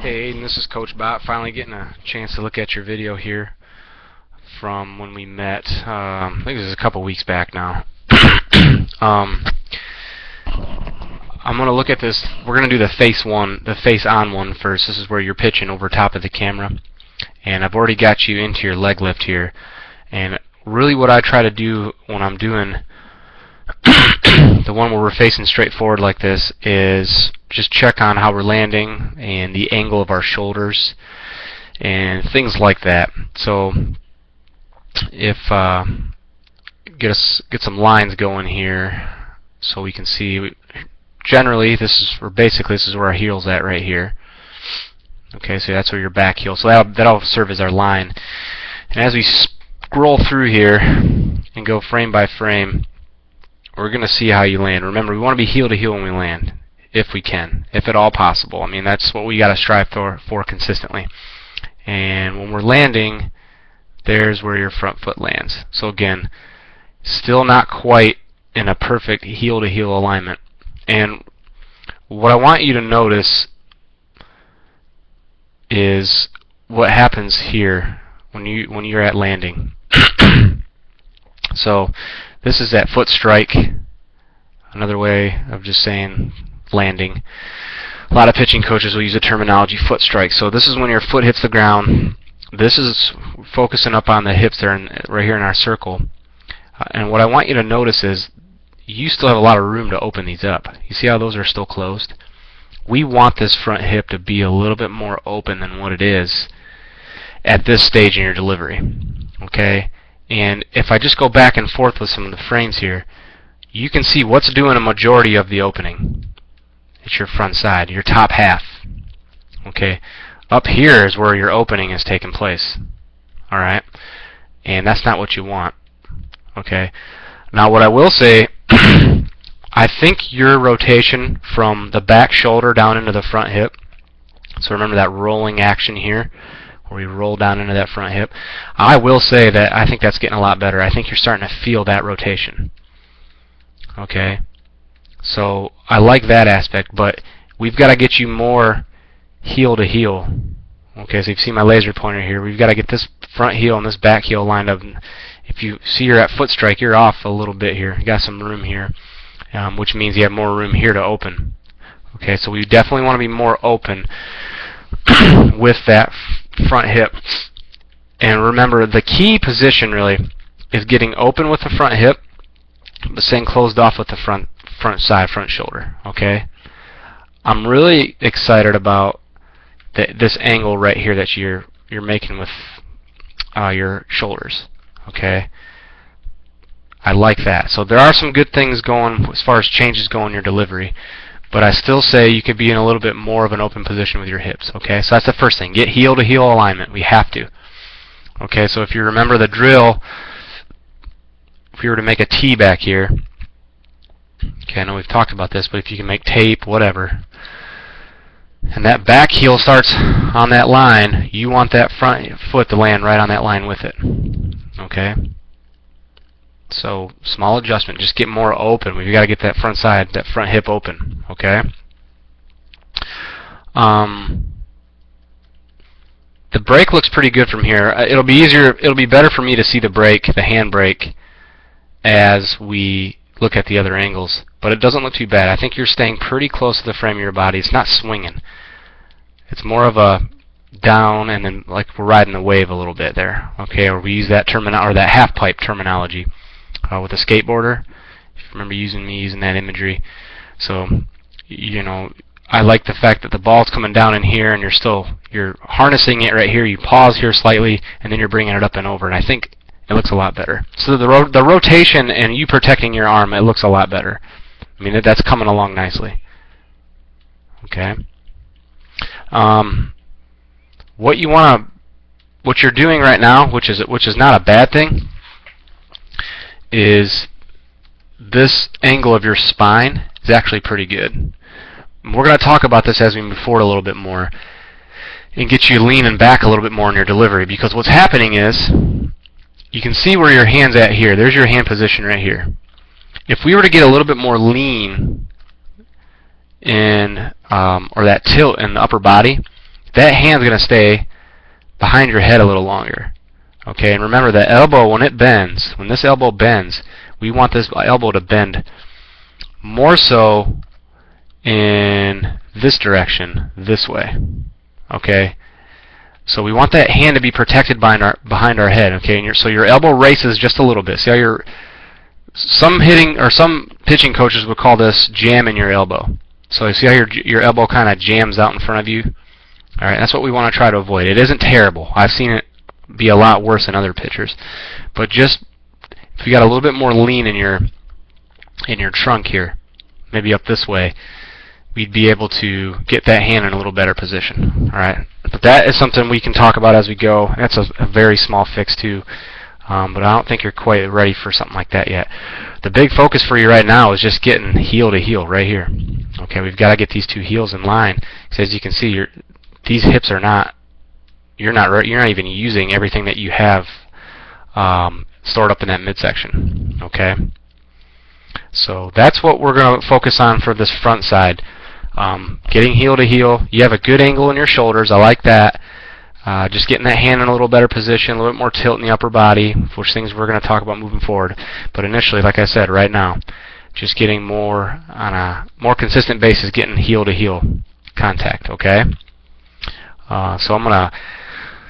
Hey Aiden, this is Coach Bot. Finally getting a chance to look at your video here from when we met. I think this is a couple weeks back now. I'm going to look at this. We're going to do the face-on one first. This is where you're pitching over top of the camera. And I've already got you into your leg lift here. And really what I try to do when I'm doing the one where we're facing straight forward like this is just check on how we're landing and the angle of our shoulders and things like that. So if get some lines going here so we can see. Generally, this is where our heel's at right here. Okay, so that's where your back heel. So that'll serve as our line. And as we scroll through here and go frame by frame, we're going to see how you land. Remember, we want to be heel to heel when we land, if we can, if at all possible. I mean, that's what we got to strive for consistently. And when we're landing, there's where your front foot lands. So again, still not quite in a perfect heel to heel alignment. And what I want you to notice is what happens here when you're at landing. So this is that foot strike. Another way of just saying landing. A lot of pitching coaches will use the terminology foot strike. So this is when your foot hits the ground. This is focusing up on the hips there, right here in our circle. And what I want you to notice is you still have a lot of room to open these up. You see how those are still closed? We want this front hip to be a little bit more open than what it is at this stage in your delivery. Okay? And if I just go back and forth with some of the frames here, you can see what's doing a majority of the opening. It's your front side, your top half. Okay? Up here is where your opening is taking place. Alright? And that's not what you want. Okay? Now what I will say, I think your rotation from the back shoulder down into the front hip, so remember that rolling action here, where we roll down into that front hip, I will say that I think that's getting a lot better. I think you're starting to feel that rotation. Okay? So I like that aspect, but we've got to get you more heel to heel. Okay, so you've seen my laser pointer here. We've got to get this front heel and this back heel lined up. If you see you're at foot strike, you're off a little bit here. You got some room here, which means you have more room here to open. Okay, so we definitely want to be more open with that front hip. And remember, the key position really is getting open with the front hip, but staying closed off with the front shoulder. Okay, I'm really excited about this angle right here that you're making with your shoulders. Okay, I like that. So there are some good things going as far as changes go in your delivery, but I still say you could be in a little bit more of an open position with your hips. Okay, so that's the first thing. Get heel to heel alignment. We have to. Okay, so if you remember the drill, if we were to make a T back here, okay, I know we've talked about this, but if you can make tape, whatever, and that back heel starts on that line, you want that front foot to land right on that line with it. Okay? So, small adjustment. Just get more open. We've got to get that front side, that front hip open. Okay? The brake looks pretty good from here. It'll be better for me to see the brake, the hand brake, as we look at the other angles. But it doesn't look too bad. I think you're staying pretty close to the frame of your body. It's not swinging. It's more of a down, and then like we're riding the wave a little bit there. Okay, or we use that that half pipe terminology with a skateboarder. If you remember using that imagery. So, you know, I like the fact that the ball's coming down in here, and you're harnessing it right here. You pause here slightly, and then you're bringing it up and over. And I think it looks a lot better. So the rotation and you protecting your arm, it looks a lot better. I mean, that's coming along nicely. Okay. What you're doing right now, which is not a bad thing, is this angle of your spine is actually pretty good. We're going to talk about this as we move forward a little bit more and get you leaning back a little bit more in your delivery, because what's happening is you can see where your hand's at here. There's your hand position right here. If we were to get a little bit more lean in or that tilt in the upper body, that hand's going to stay behind your head a little longer. Okay, and remember that elbow, when it bends, when this elbow bends, we want this elbow to bend more so in this direction, this way. Okay, so we want that hand to be protected behind our head. Okay, and so your elbow races just a little bit. See how some pitching coaches would call this jamming your elbow. So you see how your elbow kind of jams out in front of you? All right, that's what we want to try to avoid. It isn't terrible. I've seen it be a lot worse in other pitchers, but just if you got a little bit more lean in your trunk here, maybe up this way, we'd be able to get that hand in a little better position. All right, but that is something we can talk about as we go. That's a very small fix too, but I don't think you're quite ready for something like that yet. The big focus for you right now is just getting heel to heel right here. Okay, we've got to get these two heels in line, because as you can see, these hips are not. You're not even using everything that you have stored up in that midsection. Okay, so that's what we're going to focus on for this front side. Getting heel to heel. You have a good angle in your shoulders. I like that. Just getting that hand in a little better position, a little bit more tilt in the upper body, which things we're going to talk about moving forward. But initially, like I said, right now, just getting more on a more consistent basis, getting heel to heel contact. Okay. So I'm going to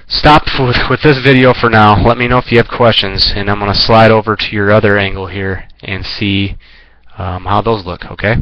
stop with this video for now. Let me know if you have questions, and I'm going to slide over to your other angle here and see how those look. Okay.